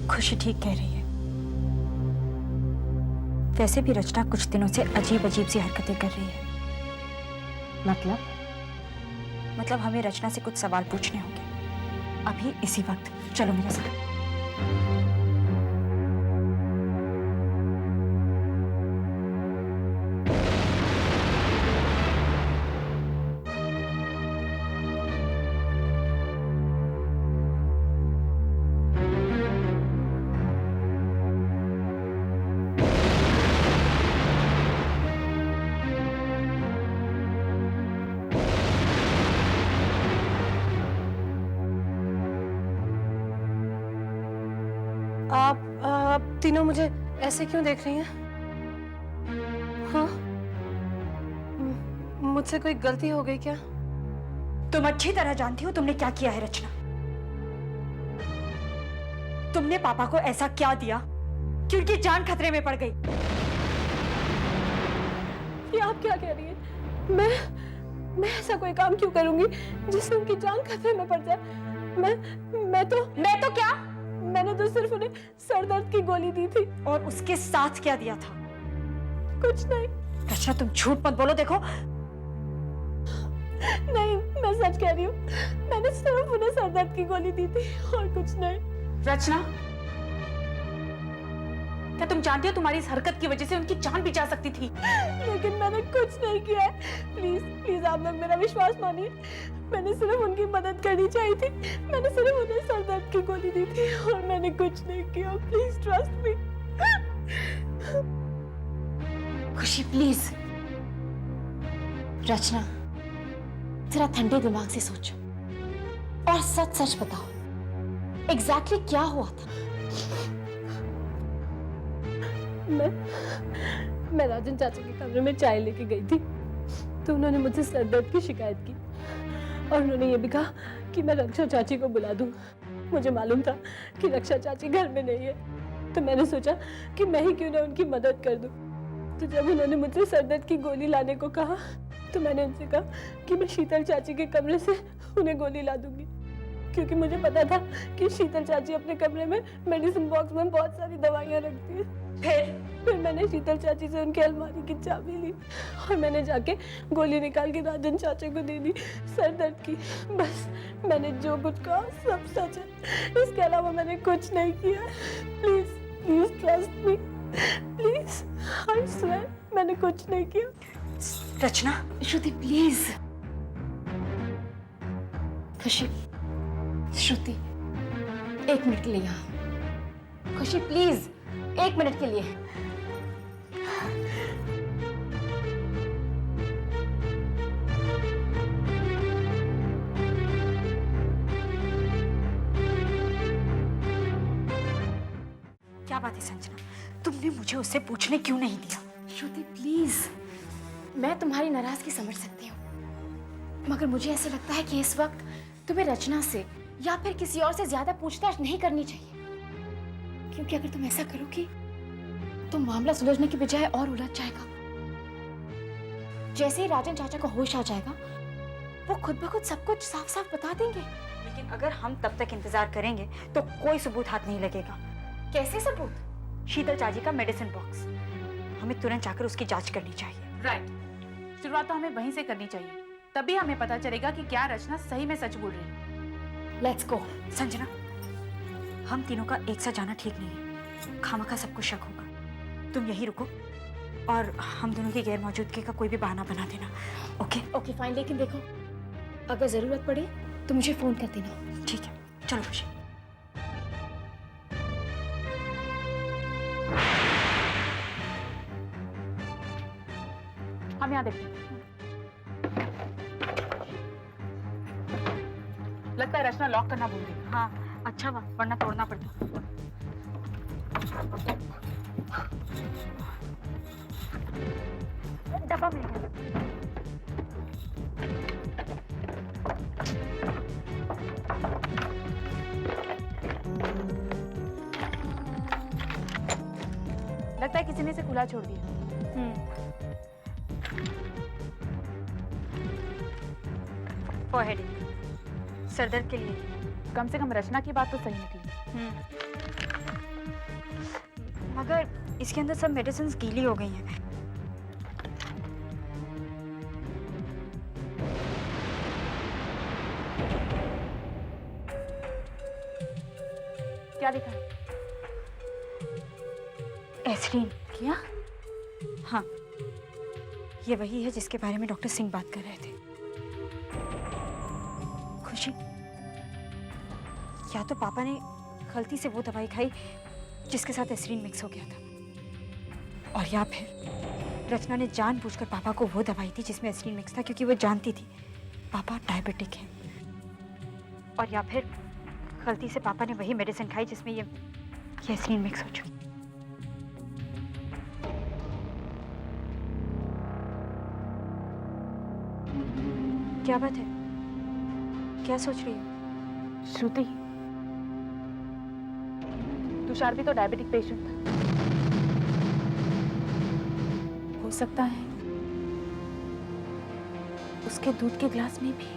खुशी ठीक कह रही है। वैसे भी रचना कुछ दिनों से अजीब अजीब सी हरकतें कर रही है। मतलब हमें रचना से कुछ सवाल पूछने होंगे अभी इसी वक्त। चलो मेरे साथ। आप तीनों मुझे ऐसे क्यों देख रही हैं? हाँ? मुझसे कोई गलती हो गई क्या? तुम अच्छी तरह जानती हो तुमने क्या किया है रचना। तुमने पापा को ऐसा क्या दिया कि उनकी जान खतरे में पड़ गई। ये आप क्या कह रही हैं? मैं ऐसा कोई काम क्यों करूंगी जिससे उनकी जान खतरे में पड़ जाए? मैं तो क्या? मैंने तो सिर्फ उन्हें सर दर्द की गोली दी थी। और उसके साथ क्या दिया था? कुछ नहीं। रचना तुम झूठ मत बोलो। देखो नहीं, मैं सच कह रही हूँ। मैंने सिर्फ उन्हें सर दर्द की गोली दी थी और कुछ नहीं। रचना, क्या तुम जानती हो तुम्हारी इस हरकत की वजह से उनकी जान भी जा सकती थी? लेकिन मैंने कुछ नहीं किया है। प्लीज प्लीज आप लोग मेरा विश्वास मानिए। मैंने सिर्फ उनकी मदद करनी चाहिए थी। मैंने सिर्फ उन्हें सर दर्द की गोली दी थी और मैंने कुछ नहीं किया। Please trust me. खुशी प्लीज। रचना, जरा ठंडे दिमाग से सोचो और सच सच बताओ एग्जैक्टली क्या हुआ था। मैं राजन चाचा के कमरे में चाय लेके गई थी तो उन्होंने मुझसे सर दर्द की शिकायत की और उन्होंने ये भी कहा कि मैं रक्षा चाची को बुला दूं। मुझे मालूम था कि रक्षा चाची घर में नहीं है तो मैंने सोचा कि मैं ही क्यों ना उनकी मदद कर दूं। तो जब उन्होंने मुझसे सर दर्द की गोली लाने को कहा तो मैंने उनसे कहा कि मैं शीतल चाची के कमरे से उन्हें गोली ला दूंगी, क्योंकि मुझे पता था कि शीतल चाची अपने कमरे में मेडिसिन बॉक्स में बहुत सारी दवाइयाँ रखती है। फिर मैंने शीतल चाची से उनकी अलमारी की चाबी ली और मैंने जाके गोली निकाल के राजन चाचा को दे दी सर दर्द की। बस मैंने जो कुछ कहा सब सच है, इसके अलावा मैंने कुछ नहीं किया। Please please trust me, please. I swear मैंने कुछ नहीं किया। रचना, श्रुति प्लीज। खुशी, श्रुति 1 मिनट के लिए यहाँ। खुशी प्लीज 1 मिनट के लिए। क्या बात है संजना, तुमने मुझे उससे पूछने क्यों नहीं दिया? श्रुति प्लीज, मैं तुम्हारी नाराजगी समझ सकती हूँ, मगर मुझे ऐसा लगता है कि इस वक्त तुम्हें रचना से या फिर किसी और से ज्यादा पूछताछ नहीं करनी चाहिए, क्योंकि अगर तुम ऐसा करोगी तो मामला सुलझने की बजाय और उलझ जाएगा। जैसे ही राजन चाचा को होश आ जाएगा वो खुद ब खुद सब कुछ साफ साफ बता देंगे। लेकिन अगर हम तब तक इंतजार करेंगे तो कोई सबूत हाथ नहीं लगेगा। कैसे सबूत? शीतल चाची का मेडिसिन बॉक्स, हमें तुरंत जाकर उसकी जांच करनी चाहिए। राइट, शुरुआत तो हमें वहीं से करनी चाहिए, तभी हमें पता चलेगा कि क्या रचना सही में सच बोल रही है। Let's go. संजना, हम तीनों का एक साथ जाना ठीक नहीं है, खामखा सबको शक होगा। तुम यहीं रुको और हम दोनों की गैर मौजूदगी का कोई भी बहाना बना देना। ओके? ओके फाइन, लेकिन देखो अगर जरूरत पड़े तो मुझे फोन कर देना। ठीक है, चलो खुशी। हम यहाँ देखते हैं। लगता है रचना लॉक करना भूल गई। हाँ अच्छा हुआ, वरना तोड़ना पड़ता। डब्बा मिल गया। लगता है किसी ने इसे खुला छोड़ दिया। फॉरहेड, सर दर्द के लिए। कम से कम रचना की बात तो सही निकली। मगर इसके अंदर सब मेडिसिन गीली हो गई हैं। क्या लिखा? एस्प्रिन। क्या? हाँ, ये वही है जिसके बारे में डॉक्टर सिंह बात कर रहे थे। खुशी, या तो पापा ने गलती से वो दवाई खाई जिसके साथ एस्प्रिन मिक्स हो गया था, और या फिर रचना ने जानबूझकर पापा को वो दवाई दी जिसमें एस्प्रिन मिक्स था, क्योंकि वो जानती थी पापा डायबिटिक हैं। और या फिर गलती से पापा ने वही मेडिसिन खाई जिसमें ये एस्प्रिन मिक्स हो चुकी। क्या बात है? क्या सोच रही हो? श्रुति, तुषार भी तो डायबिटिक पेशेंट था। हो सकता है उसके दूध के ग्लास में भी।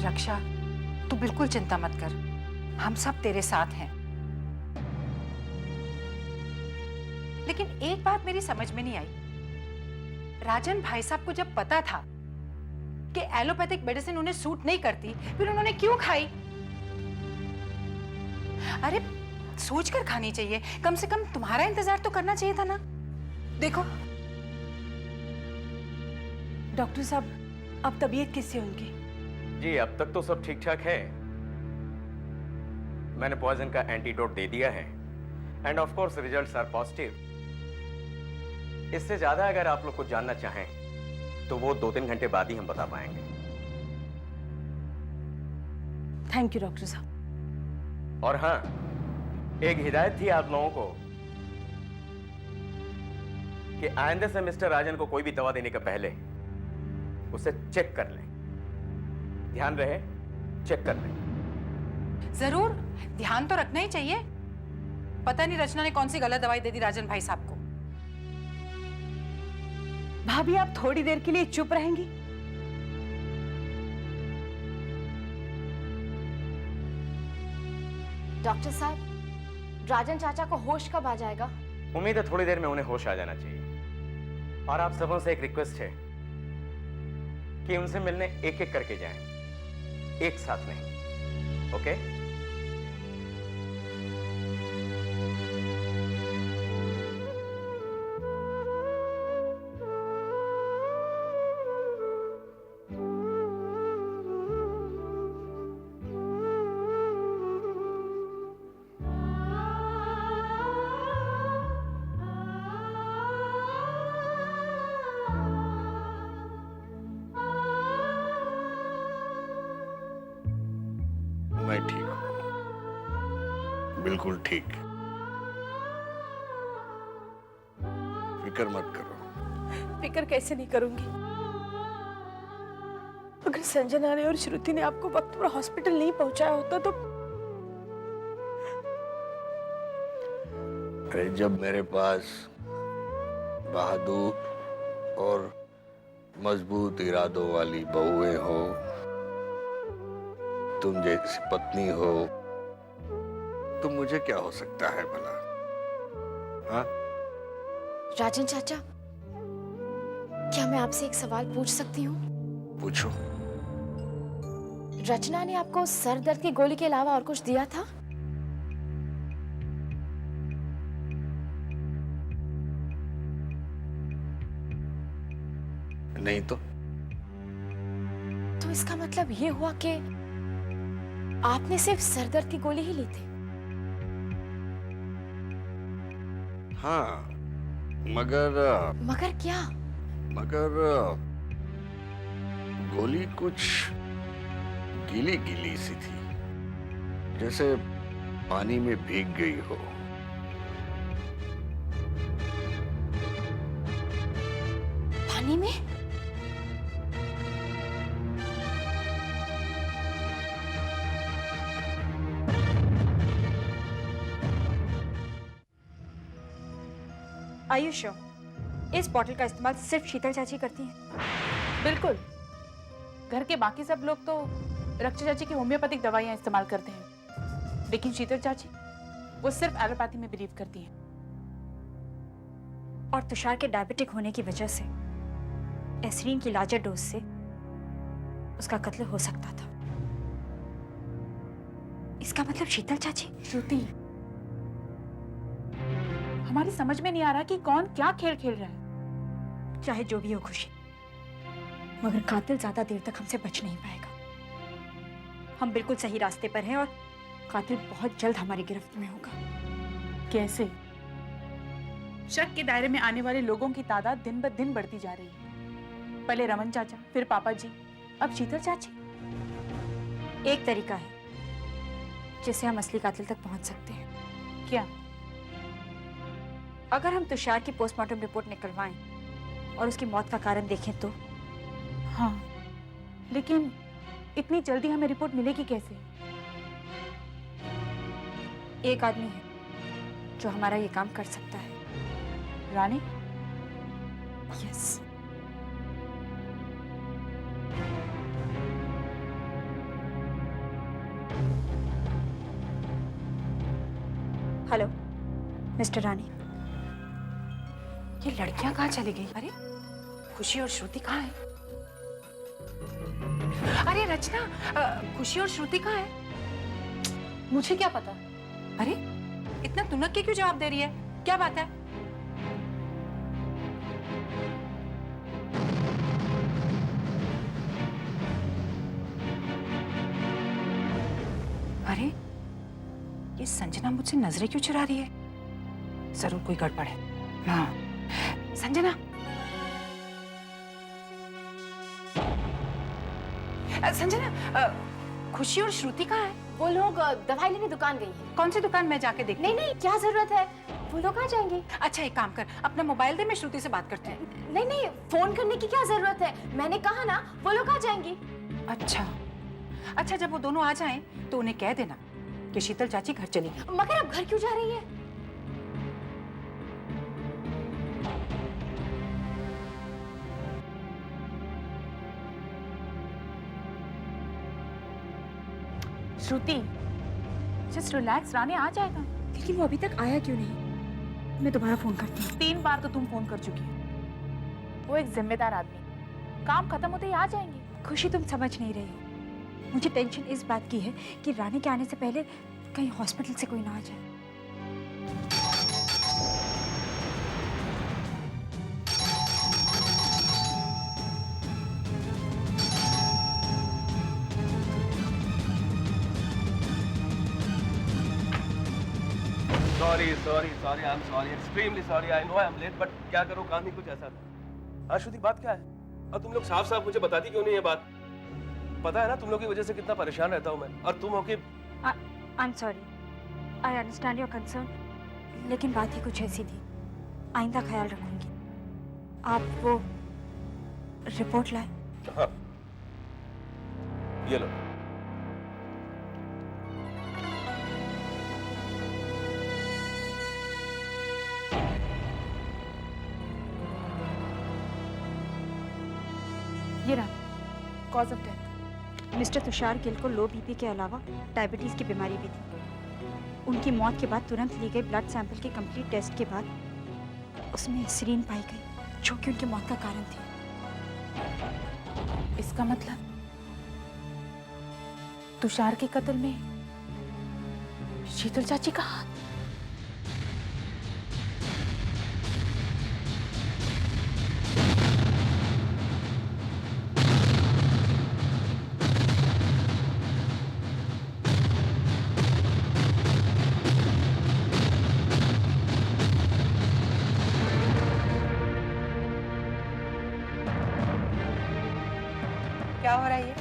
रक्षा, तू बिल्कुल चिंता मत कर, हम सब तेरे साथ हैं। लेकिन एक बात मेरी समझ में नहीं आई, राजन भाई साहब को जब पता था कि एलोपैथिक मेडिसिन उन्हें सूट नहीं करती, फिर उन्होंने क्यों खाई? अरे सोच कर खानी चाहिए, कम से कम तुम्हारा इंतजार तो करना चाहिए था ना। देखो डॉक्टर साहब, अब तबीयत कैसी है उनकी? जी अब तक तो सब ठीक ठाक है। मैंने पॉइजन का एंटीडोट दे दिया है and of course results are positive. इससे ज्यादा अगर आप लोग कुछ जानना चाहें तो वो 2-3 घंटे बाद ही हम बता पाएंगे। थैंक यू डॉक्टर साहब। और हाँ, एक हिदायत थी आप लोगों को कि आइंदा से मिस्टर राजन को कोई भी दवा देने का पहले उसे चेक कर लें। ध्यान रहे, चेक कर लें। जरूर ध्यान तो रखना ही चाहिए। पता नहीं रचना ने कौन सी गलत दवाई दे दी राजन भाई साहब को। भाभी, आप थोड़ी देर के लिए चुप रहेंगी? डॉक्टर साहब, राजन चाचा को होश कब आ जाएगा? उम्मीद है थोड़ी देर में उन्हें होश आ जाना चाहिए। और आप सबों से एक रिक्वेस्ट है कि उनसे मिलने एक एक करके जाएं, एक साथ नहीं। ओके? मैं ठीक हूँ, बिल्कुल ठीक। फिक्र मत करो। फिक्र कैसे नहीं करूंगी? अगर संजना ने और श्रुति ने आपको वक्त पर हॉस्पिटल नहीं पहुंचाया होता तो अरे जब मेरे पास बहादुर और मजबूत इरादों वाली बहुएं हो, तुम जैसी पत्नी हो, तो मुझे क्या हो सकता है भला? हाँ? राजन चाचा, क्या मैं आपसे एक सवाल पूछ सकती हूँ? पूछो। रचना ने आपको सर दर्द की गोली के अलावा और कुछ दिया था? नहीं तो इसका मतलब ये हुआ कि आपने सिर्फ सर दर्द की गोली ही ली थी? हाँ, मगर मगर क्या? मगर गोली कुछ गीली गीली सी थी, जैसे पानी में भीग गई हो। पानी में? आयुष, इस बॉटल का इस्तेमाल सिर्फ शीतल चाची करती हैं? बिल्कुल। घर के बाकी सब लोग तो रक्षा चाची की होम्योपैथिक दवाइयाँ इस्तेमाल करते हैं, लेकिन शीतल चाची वो सिर्फ एलोपैथी में बिलीव करती हैं। और तुषार के डायबिटिक होने की वजह से एस्रीन की लार्जर डोज से उसका कत्ल हो सकता था। इसका मतलब शीतल चाची। श्रुति, हमारी समझ में नहीं आ रहा कि कौन क्या खेल खेल रहा है। चाहे जो भी हो खुशी, मगर कातिल ज्यादा देर तक हमसे बच नहीं पाएगा। हम बिल्कुल सही रास्ते पर हैं और कातिल बहुत जल्द हमारी गिरफ्त में होगा। कैसे? शक के दायरे में आने वाले लोगों की तादाद दिन ब दिन बढ़ती जा रही है। पहले रमन चाचा, फिर पापा जी, अब शीतल चाची। एक तरीका है जिससे हम असली कातिल तक पहुंच सकते हैं। क्या? अगर हम तुषार की पोस्टमार्टम रिपोर्ट निकलवाएं और उसकी मौत का कारण देखें तो। हाँ, लेकिन इतनी जल्दी हमें रिपोर्ट मिलेगी कैसे? एक आदमी है जो हमारा ये काम कर सकता है। रानी? यस। हेलो मिस्टर रानी। ये लड़कियां कहाँ चली गई? अरे खुशी और श्रुति कहाँ है? अरे रचना, खुशी और श्रुति कहाँ है? मुझे क्या पता? अरे इतना तुनक के क्यों जवाब दे रही है? क्या बात है? अरे ये संजना मुझसे नजरें क्यों चुरा रही है? जरूर कोई गड़बड़ है। हाँ, संजना। संजना, खुशी और श्रुति कहाँ है? वो लोग दवाई लेने दुकान गई हैं। कौन सी दुकान? मैं जाके देखती हूँ। नहीं नहीं, क्या जरूरत है? वो लोग आ जाएंगे। अच्छा एक काम कर, अपना मोबाइल दे, मैं श्रुति से बात करती हूँ। नहीं नहीं, फोन करने की क्या जरूरत है? मैंने कहा ना, वो लोग आ जाएंगी। अच्छा अच्छा, जब वो दोनों आ जाएं तो उन्हें कह देना कि शीतल चाची घर चली गई। मगर अब घर क्यों जा रही है? श्रुति, जस्ट रिलैक्स, रानी आ जाएगा। लेकिन वो अभी तक आया क्यों नहीं? मैं दोबारा फोन करती हूँ। 3 बार तो तुम फोन कर चुकी हो। वो एक जिम्मेदार आदमी, काम खत्म होते ही आ जाएंगे। खुशी, तुम समझ नहीं रही हो। मुझे टेंशन इस बात की है कि रानी के आने से पहले कहीं हॉस्पिटल से कोई ना आ जाए। Sorry, I am sorry, extremely sorry. I know I am late, but क्या करूं, काम ही कुछ ऐसा था। हाँ श्रुति, बात क्या है? और तुम लोग साफ साफ मुझे बताती क्यों नहीं ये बात? पता है ना तुम लोग की वजह से कितना परेशान रहता हूँ मैं, और तुम हो कि आई am sorry, I understand your concern, लेकिन बात ही कुछ ऐसी थी। आइंदा ख्याल रखूंगी। आप वो रिपोर्ट लाए। हाँ, ये लो। ये रहा cause of death. Mister Tushar Gill को लो बीपी के अलावा डायबिटीज की बीमारी भी थी। उनकी मौत के बाद तुरंत ली गई ब्लड सैंपल के कंप्लीट टेस्ट के बाद उसमें एस्रीन पाई गई, जो कि उनकी मौत का कारण थी। इसका मतलब तुषार के कत्ल में शीतल चाची का हाथ। क्या हो रहा है ये?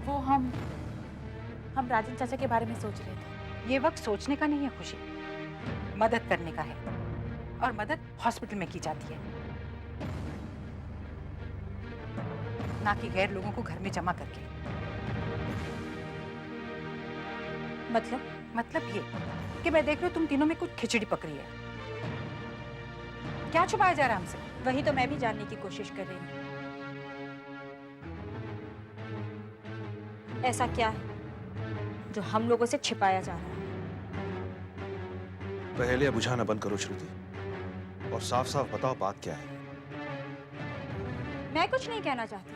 वो हम राजन चाचा के बारे में सोच रहे थे। ये वक्त सोचने का नहीं है खुशी, मदद करने का है, और मदद हॉस्पिटल में की जाती है, ना कि गैर लोगों को घर में जमा करके। मतलब ये कि मैं देख रही हूँ तुम तीनों में कुछ खिचड़ी पक रही है। क्या छुपाया जा रहा है हमसे? वही तो मैं भी जानने की कोशिश कर रही हूँ। ऐसा क्या है जो हम लोगों से छिपाया जा रहा है? पहले बुझाना बंद करो श्रुति, और साफ साफ बताओ बात क्या है। मैं कुछ नहीं कहना चाहती,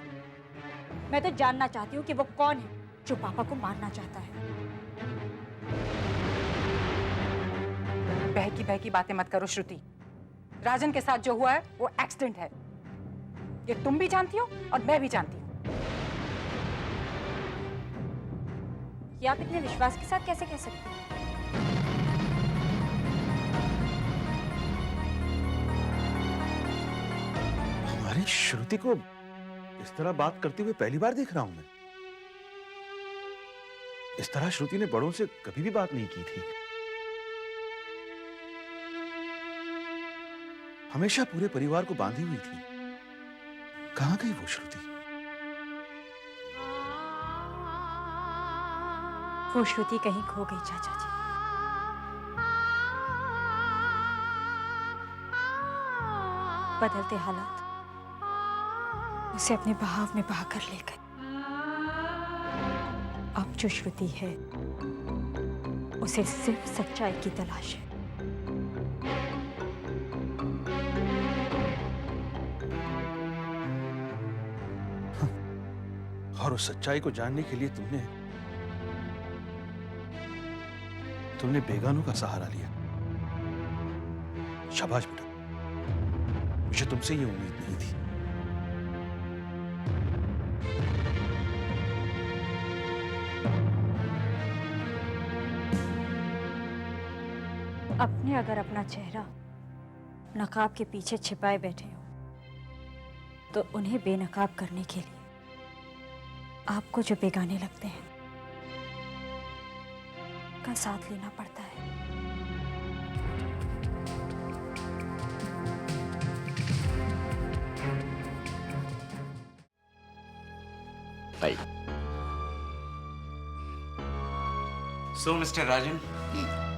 मैं तो जानना चाहती हूँ कि वो कौन है जो पापा को मारना चाहता है। बहकी बातें मत करो श्रुति। राजन के साथ जो हुआ है वो एक्सीडेंट है, ये तुम भी जानती हो और मैं भी जानती हूँ। ये आप इतने विश्वास के साथ कैसे कह सकती हैं? हमारी श्रुति को इस तरह बात करते हुए पहली बार देख रहा हूं मैं। इस तरह श्रुति ने बड़ों से कभी भी बात नहीं की थी। हमेशा पूरे परिवार को बांधी हुई थी। कहां गई वो श्रुति? वो श्रुति कहीं खो गई चाचा जी। बदलते हालात उसे अपने बहाव में बहाकर ले गए। अब जो श्रुति है उसे सिर्फ सच्चाई की तलाश है। और उस सच्चाई को जानने के लिए तुमने बेगानों का सहारा लिया। शाबाश बेटा, मुझे तुमसे ये उम्मीद नहीं थी। अपने अगर अपना चेहरा नकाब के पीछे छिपाए बैठे हो तो उन्हें बेनकाब करने के लिए आपको जो बेगाने लगते हैं का साथ लेना पड़ता है। So, Mr. Rajan,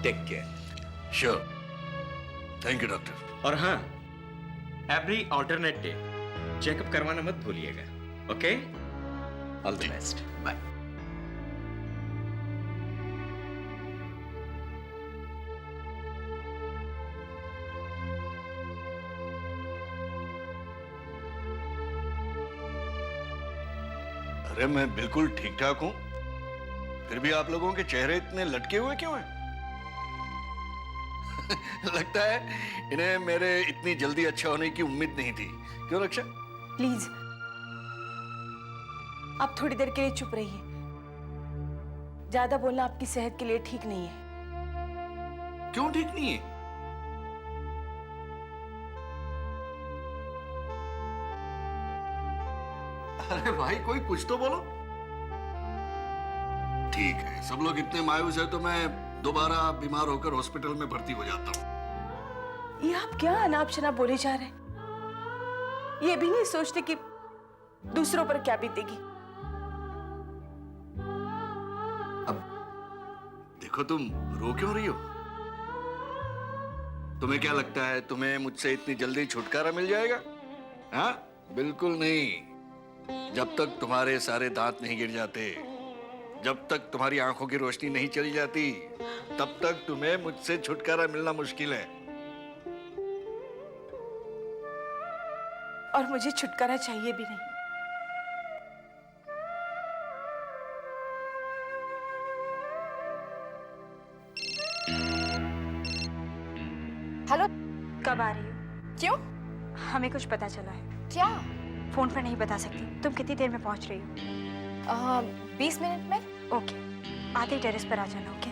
take care. Sure, thank you doctor. और हाँ, एवरी ऑल्टरनेट डे चेकअप करवाना मत भूलिएगा, okay? All the best, bye. अरे मैं बिल्कुल ठीक ठाक हूं, फिर भी आप लोगों के चेहरे इतने लटके हुए क्यों हैं? लगता है इन्हें मेरे इतनी जल्दी अच्छा होने की उम्मीद नहीं थी। क्यों रक्षा? प्लीज आप थोड़ी देर के लिए चुप रहिए। ज्यादा बोलना आपकी सेहत के लिए ठीक नहीं है। क्यों ठीक नहीं है? अरे भाई कोई कुछ तो बोलो। ठीक है, सब लोग इतने मायूस है तो मैं दोबारा बीमार होकर हॉस्पिटल में भर्ती हो जाता हूँ। ये आप क्या अनाप शनाप बोले जा रहे हैं? ये भी नहीं सोचते कि दूसरों पर क्या बीतेगी। अब देखो, तुम रो क्यों रही हो? तुम्हें क्या लगता है तुम्हें मुझसे इतनी जल्दी छुटकारा मिल जाएगा? हाँ, बिल्कुल नहीं। जब तक तुम्हारे सारे दांत नहीं गिर जाते, जब तक तुम्हारी आंखों की रोशनी नहीं चली जाती, तब तक तुम्हें मुझसे छुटकारा मिलना मुश्किल है। और मुझे छुटकारा चाहिए भी नहीं। हेलो, कब आ रही हो? क्यों? हमें कुछ पता चला है। क्या? फोन पर नहीं बता सकती। तुम कितनी देर में पहुंच रही हो? 20 मिनट में। ओके, आते ही टेरेस पर आ जाना। ओके?